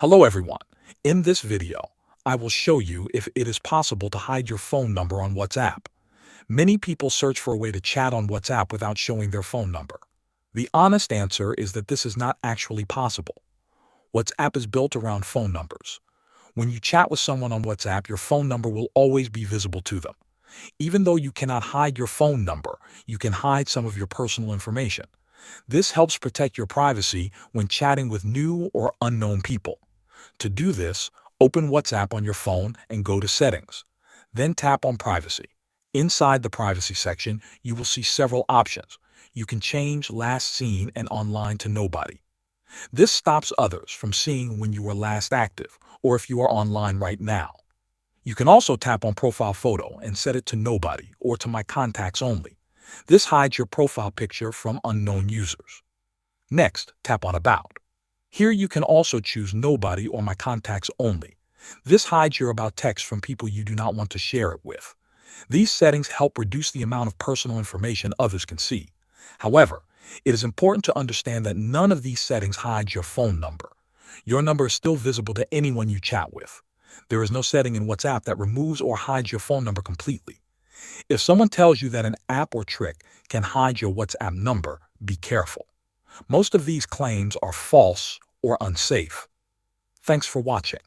Hello everyone. In this video, I will show you if it is possible to hide your phone number on WhatsApp. Many people search for a way to chat on WhatsApp without showing their phone number. The honest answer is that this is not actually possible. WhatsApp is built around phone numbers. When you chat with someone on WhatsApp, your phone number will always be visible to them. Even though you cannot hide your phone number, you can hide some of your personal information. This helps protect your privacy when chatting with new or unknown people. To do this, open WhatsApp on your phone and go to Settings. Then tap on Privacy. Inside the Privacy section, you will see several options. You can change Last Seen and Online to Nobody. This stops others from seeing when you were last active or if you are online right now. You can also tap on Profile Photo and set it to Nobody or to My Contacts Only. This hides your profile picture from unknown users. Next, tap on About. Here you can also choose Nobody or My Contacts Only. This hides your about text from people you do not want to share it with. These settings help reduce the amount of personal information others can see. However, it is important to understand that none of these settings hide your phone number. Your number is still visible to anyone you chat with. There is no setting in WhatsApp that removes or hides your phone number completely. If someone tells you that an app or trick can hide your WhatsApp number, be careful. Most of these claims are false or unsafe. Thanks for watching.